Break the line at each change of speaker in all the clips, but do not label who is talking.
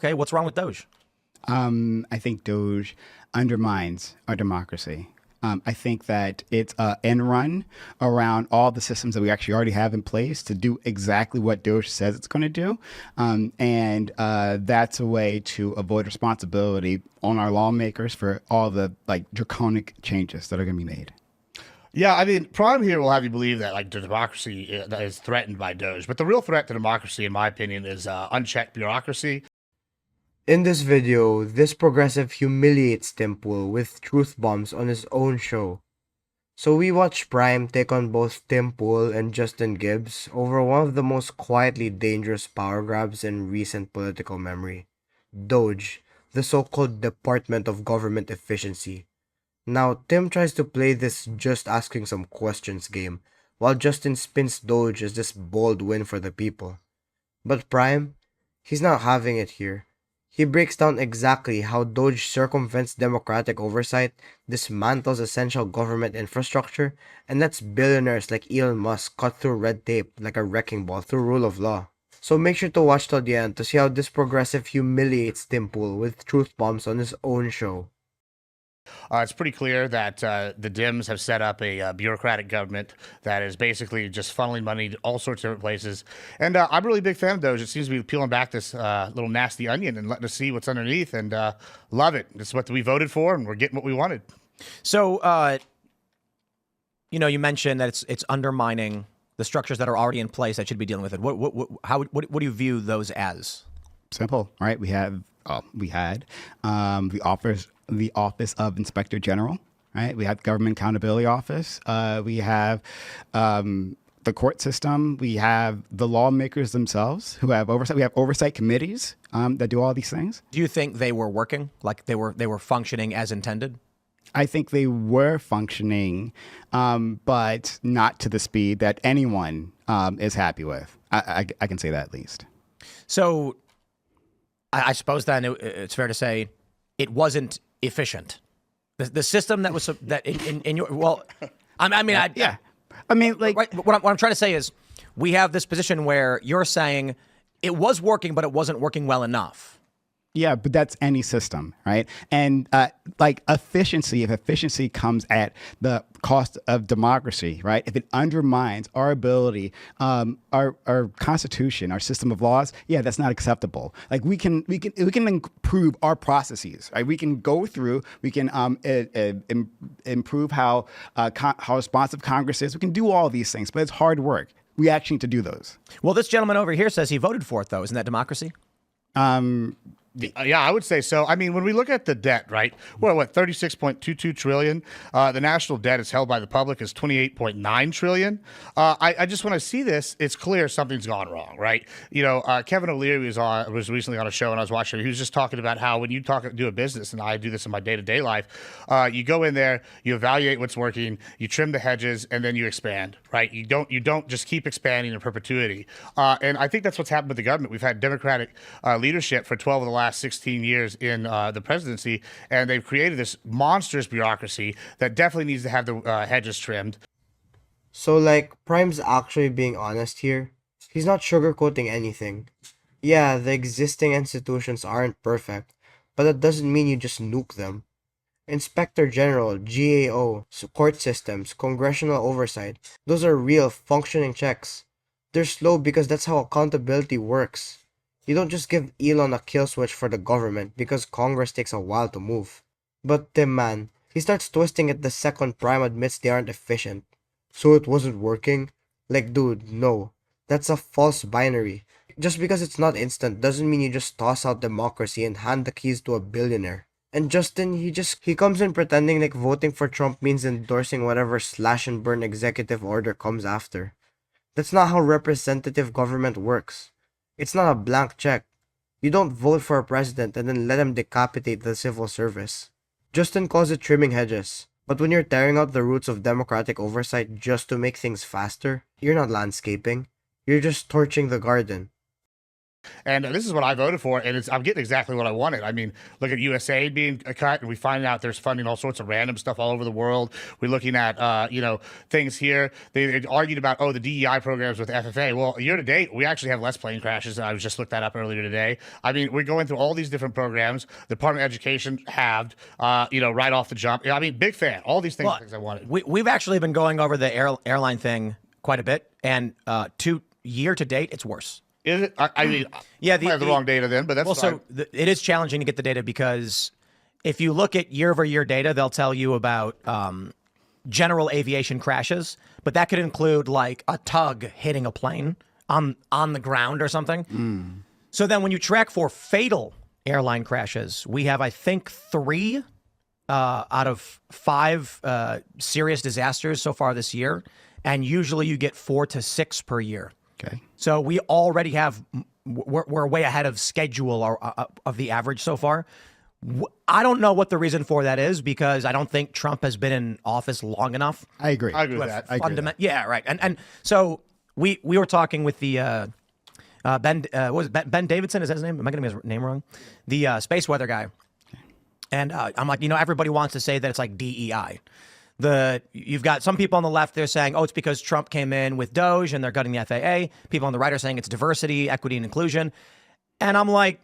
Okay, what's wrong with Doge?
I think Doge undermines our democracy. I think that it's an end run around all the systems that we actually already have in place to do exactly what Doge says it's going to do. And that's a way to avoid responsibility on our lawmakers for all the like draconic changes that are going to be made.
Yeah, I mean, Prime here will have you believe that like the democracy is threatened by Doge, but the real threat to democracy, in my opinion, is unchecked bureaucracy.
In this video, this progressive humiliates Tim Pool with truth bombs on his own show. So we watch Prime take on both Tim Pool and Justin Gibbs over one of the most quietly dangerous power grabs in recent political memory. DOGE, the so-called Department of Government Efficiency. Now, Tim tries to play this just asking some questions game, while Justin spins DOGE as this bold win for the people. But Prime, he's not having it here. He breaks down exactly how DOGE circumvents democratic oversight, dismantles essential government infrastructure, and lets billionaires like Elon Musk cut through red tape like a wrecking ball through rule of law. So make sure to watch till the end to see how this progressive humiliates Tim Pool with truth bombs on his own show.
It's pretty clear that the Dems have set up a bureaucratic government that is basically just funneling money to all sorts of different places. And I'm a really big fan of Doge. It seems to be peeling back this little nasty onion and letting us see what's underneath, and love it. It's what we voted for, and we're getting what we wanted.
So, you mentioned that it's undermining the structures that are already in place that should be dealing with it. What do you view those as?
Simple, right? We had the Office of Inspector General, right? We have Government Accountability Office. We have the court system. We have the lawmakers themselves who have oversight. We have oversight committees that do all these things.
Do you think they were working, like they were functioning as intended?
I think they were functioning, but not to the speed that anyone is happy with. I can say that at least.
So I suppose then it's fair to say it wasn't efficient. The system that was that in your I mean, like right, what I'm trying to say is we have this position where you're saying it was working, but it wasn't working well enough.
Yeah, but that's any system, right? And like efficiency, if efficiency comes at the cost of democracy, right? If it undermines our ability, our constitution, our system of laws, yeah, that's not acceptable. Like we can improve our processes, right? We can go through, we can improve how responsive Congress is. We can do all these things, but it's hard work. We actually need to do those.
Well, this gentleman over here says he voted for it, though. Isn't that democracy?
Yeah, I would say so. I mean, when we look at the debt, right, we're what, 36.22 trillion. The national debt is held by the public is 28.9 trillion. I just want to see this. It's clear something's gone wrong, right? Kevin O'Leary was recently on a show, and I was watching. He was just talking about how when you do a business, and I do this in my day-to-day life, you go in there, you evaluate what's working, you trim the hedges, and then you expand, right? You don't just keep expanding in perpetuity. And I think that's what's happened with the government. We've had Democratic leadership for 12 of the last 16 years in the presidency, and they've created this monstrous bureaucracy that definitely needs to have the hedges trimmed.
So like, Prime's actually being honest here. He's not sugarcoating anything. Yeah, the existing institutions aren't perfect, but that doesn't mean you just nuke them. Inspector General, GAO, court systems, congressional oversight, those are real, functioning checks. They're slow because that's how accountability works. You don't just give Elon a kill switch for the government because Congress takes a while to move. But Tim Man, he starts twisting it the second Prime admits they aren't efficient. So it wasn't working? Like, dude, no. That's a false binary. Just because it's not instant doesn't mean you just toss out democracy and hand the keys to a billionaire. And Justin, he comes in pretending like voting for Trump means endorsing whatever slash and burn executive order comes after. That's not how representative government works. It's not a blank check. You don't vote for a president and then let him decapitate the civil service. Justin calls it trimming hedges. But when you're tearing out the roots of democratic oversight just to make things faster, you're not landscaping. You're just torching the garden.
And this is what I voted for, and I'm getting exactly what I wanted. I mean, look at USAID being cut, and we find out there's funding all sorts of random stuff all over the world. We're looking at, things here. They argued about, the DEI programs with FFA. Well, year to date, we actually have less plane crashes. I was just looked that up earlier today. I mean, we're going through all these different programs. The Department of Education halved, right off the jump. I mean, big fan. All these things, things I wanted.
We've actually been going over the airline thing quite a bit, and year to date, it's worse.
Is it? I mean,
yeah,
I have the wrong data then, but that's fine.
It is challenging to get the data because if you look at year-over-year data, they'll tell you about general aviation crashes, but that could include like a tug hitting a plane on the ground or something. So then when you track for fatal airline crashes, we have, I think, 3 out of 5 serious disasters so far this year, and usually you get 4 to 6 per year.
Okay.
So we already have, we're way ahead of schedule of the average so far. I don't know what the reason for that is because I don't think Trump has been in office long enough.
I agree.
I agree with that.
Yeah, right. And so we were talking with the Ben Davidson, is that his name? Am I getting his name wrong? The space weather guy. And I'm like, everybody wants to say that it's like DEI. You've got some people on the left, they're saying, it's because Trump came in with DOGE and they're gutting the FAA. People on the right are saying it's diversity, equity, and inclusion. And I'm like,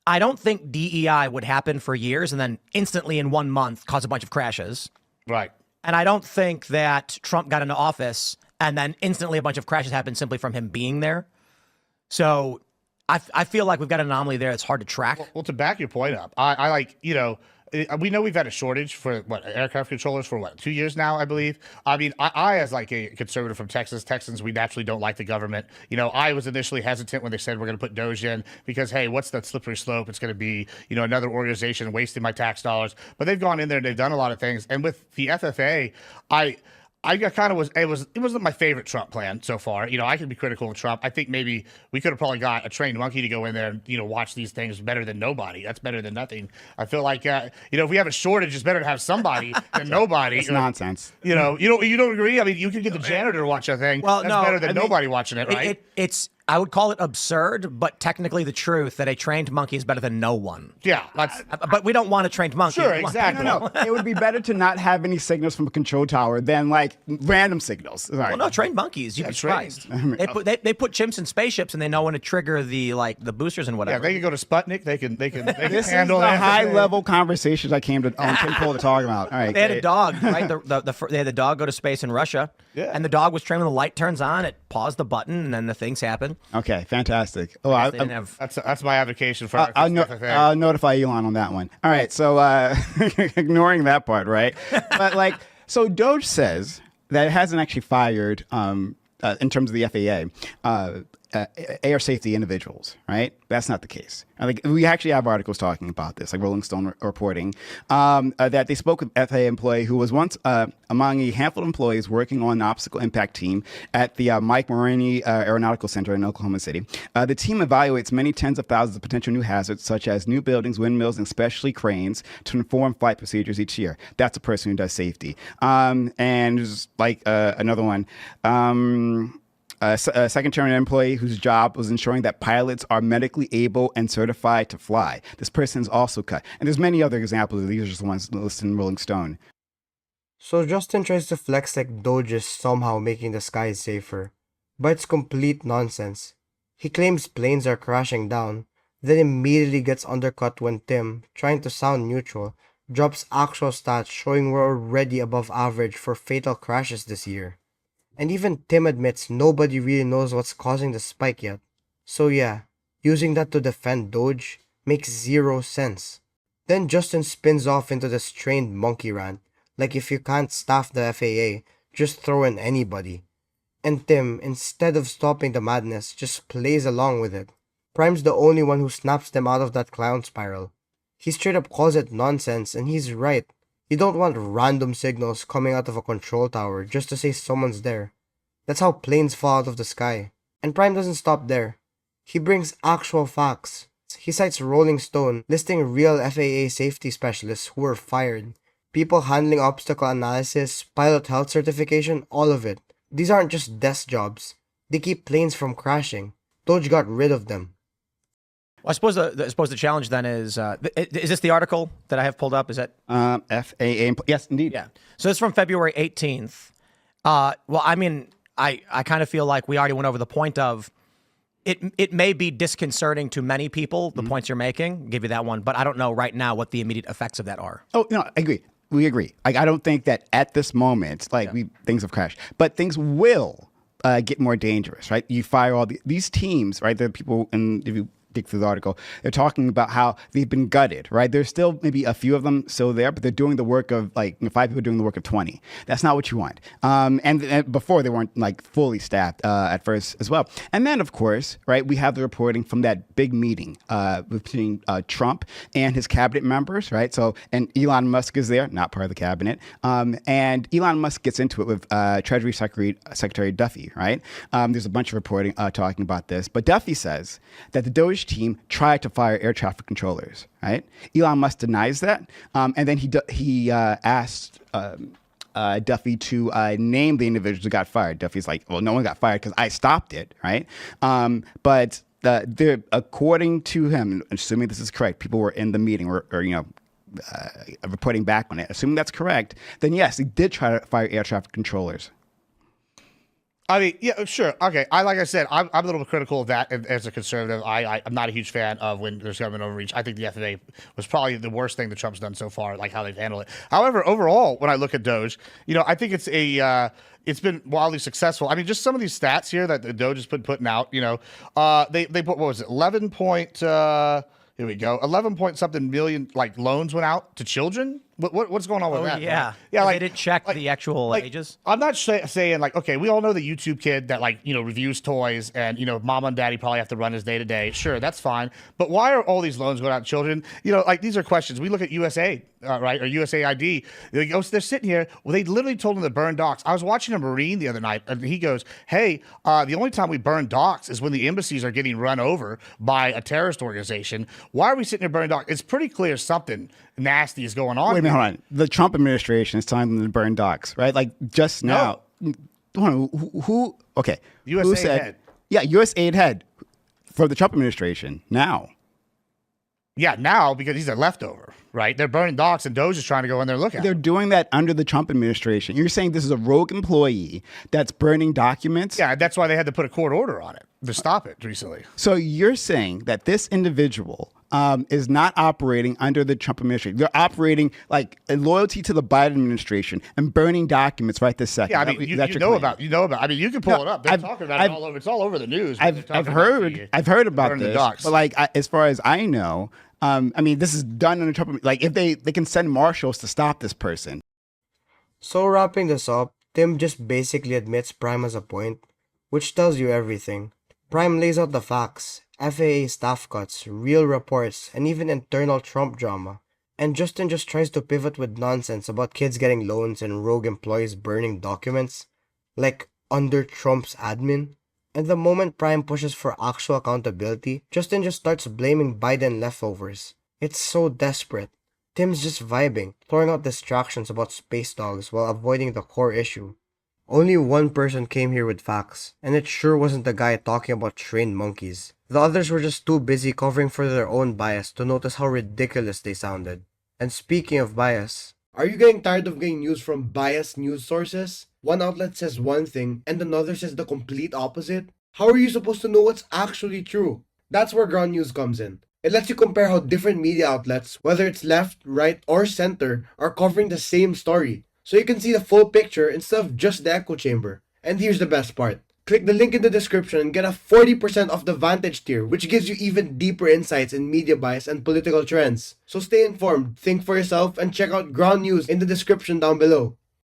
I don't think DEI would happen for years and then instantly in 1 month cause a bunch of crashes.
Right.
And I don't think that Trump got into office and then instantly a bunch of crashes happened simply from him being there. So I feel like we've got an anomaly there that's hard to track.
Well, to back your point up, I like, we know we've had a shortage for aircraft controllers for 2 years now, I believe. I mean, I as like a conservative from Texans, we naturally don't like the government. I was initially hesitant when they said we're going to put DOGE in because, hey, what's that slippery slope? It's going to be, another organization wasting my tax dollars. But they've gone in there and they've done a lot of things. And with the FFA, I kind of it wasn't my favorite Trump plan so far. I can be critical of Trump. I think maybe we could have probably got a trained monkey to go in there and, watch these things better than nobody. That's better than nothing. I feel like, if we have a shortage, it's better to have somebody than nobody.
It's nonsense.
You don't agree? I mean, you could get the janitor to watch a thing.
Well,
that's better than nobody watching it, right?
I would call it absurd, but technically the truth that a trained monkey is better than no one.
Yeah.
But we don't want a trained monkey.
Sure, exactly.
No. It would be better to not have any signals from a control tower than like random signals. Sorry.
Well, no, trained monkeys. You'd be surprised. They put chimps in spaceships and they know when to trigger the boosters and whatever.
Yeah, they can go to Sputnik. They can
This
handle
is the
that.
high level conversations I came to Tim Pool to talk about. All right.
They had a dog, right? They had the dog go to space in Russia.
Yeah.
And the dog was trained when the light turns on, it paused the button, and then the things happen.
Okay, fantastic. Oh,
They didn't have-
That's my advocation for FFA.
I'll notify Elon on that one. All right, so ignoring that part, right? But so DOGE says that it hasn't actually fired, in terms of the FAA, air safety individuals, right? That's not the case. We actually have articles talking about this, like Rolling Stone reporting, that they spoke with FAA employee who was once among a handful of employees working on an obstacle impact team at the Mike Moroney Aeronautical Center in Oklahoma City. The team evaluates many tens of thousands of potential new hazards, such as new buildings, windmills, and especially cranes, to inform flight procedures each year. That's a person who does safety. And there's another one. A second-term employee whose job was ensuring that pilots are medically able and certified to fly. This person is also cut. And there's many other examples. These are just the ones listed in Rolling Stone.
So Justin tries to flex like DOGE is somehow making the skies safer. But it's complete nonsense. He claims planes are crashing down, then immediately gets undercut when Tim, trying to sound neutral, drops actual stats showing we're already above average for fatal crashes this year. And even Tim admits nobody really knows what's causing the spike yet. So yeah, using that to defend DOGE makes zero sense. Then Justin spins off into this trained monkey rant, like if you can't staff the FAA, just throw in anybody. And Tim, instead of stopping the madness, just plays along with it. Prime's the only one who snaps them out of that clown spiral. He straight up calls it nonsense, and he's right. You don't want random signals coming out of a control tower just to say someone's there. That's how planes fall out of the sky. And Prime doesn't stop there. He brings actual facts. He cites Rolling Stone, listing real FAA safety specialists who were fired. People handling obstacle analysis, pilot health certification, all of it. These aren't just desk jobs. They keep planes from crashing. DOGE got rid of them.
Well, I suppose the challenge then is this the article that I have pulled up? Is that
FAA? Yes, indeed.
yeah? So it's from February 18th. Well, I mean, I kind of feel like we already went over the point of it may be disconcerting to many people, the points you're making. I'll give you that one, but I don't know right now what the immediate effects of that are.
Oh, no, I agree. We agree. Like, I don't think that at this moment, like things have crashed, but things will get more dangerous, right? You fire all these teams, right? There are people, and if you dig through the article, they're talking about how they've been gutted, right? There's still maybe a few of them still there, but they're doing the work of like 5 people doing the work of 20. That's not what you want. And before they weren't like fully staffed at first as well. And then of course, right, we have the reporting from that big meeting between Trump and his cabinet members, right? So, and Elon Musk is there, not part of the cabinet. And Elon Musk gets into it with Treasury Secretary Duffy, right? There's a bunch of reporting talking about this, but Duffy says that the DOGE team tried to fire air traffic controllers, right? Elon Musk denies that, and then he asked Duffy to name the individuals who got fired. Duffy's like, well, no one got fired because I stopped it, right? But according to him, assuming this is correct, people were in the meeting or reporting back on it. Assuming that's correct, then yes, he did try to fire air traffic controllers.
I mean, yeah, sure. Okay. Like I said, I'm a little bit critical of that as a conservative. I'm not a huge fan of when there's government overreach. I think the FAA was probably the worst thing that Trump's done so far, like how they've handled it. However, overall, when I look at DOGE, I think it's been wildly successful. I mean, just some of these stats here that the DOGE has been putting out, they put, what was it, 11 point, here we go, 11 point something million, like, loans went out to children. What's going on with that?
Yeah.
Right? Yeah,
like, they didn't check the actual ages.
I'm not saying like, okay, we all know the YouTube kid that reviews toys and mama and daddy probably have to run his day to day. Sure, that's fine. But why are all these loans going out to children? Like, these are questions. We look at USA, right, or USAID. They're sitting here. Well, they literally told them to burn docks. I was watching a Marine the other night, and he goes, "Hey, the only time we burn docks is when the embassies are getting run over by a terrorist organization. Why are we sitting here burning docks?" It's pretty clear something nasty is going on.
Wait a minute, hold on. The Trump administration is telling them to burn docks, right? Like, just now. Hold on, who okay.
USAID
who said,
head.
Yeah, USAID head for the Trump administration now.
Yeah, now because he's a leftover, right? They're burning docks, and DOGE is trying to go in there and look at
They're
them.
doing that under the Trump administration. You're saying this is a rogue employee that's burning documents?
Yeah, that's why they had to put a court order on it to stop it recently.
So you're saying that this individual is not operating under the Trump administration. They're operating like in loyalty to the Biden administration and burning documents right this second.
Yeah, I mean, you know about. I mean, you can pull it up. They're talking about it all over. It's all over the news.
I've heard about
burning the
this,
docks.
but like as far as I know, I mean, this is done under Trump. Like if they can send marshals to stop this person.
So wrapping this up, Tim just basically admits Prime has a point, which tells you everything. Prime lays out the facts, FAA staff cuts, real reports, and even internal Trump drama. And Justin just tries to pivot with nonsense about kids getting loans and rogue employees burning documents, like under Trump's admin. And the moment Prime pushes for actual accountability, Justin just starts blaming Biden leftovers. It's so desperate. Tim's just vibing, throwing out distractions about space dogs while avoiding the core issue. Only one person came here with facts, and it sure wasn't the guy talking about trained monkeys. The others were just too busy covering for their own bias to notice how ridiculous they sounded. And speaking of bias, are you getting tired of getting news from biased news sources? One outlet says one thing, and another says the complete opposite? How are you supposed to know what's actually true? That's where ground news comes in. It lets you compare how different media outlets, whether it's left, right, or center, are covering the same story. So you can see the full picture instead of just the echo chamber. And here's the best part. Click the link in the description and get a 40% off the Vantage tier, which gives you even deeper insights in media bias and political trends. So stay informed, think for yourself, and check out ground news in the description down below.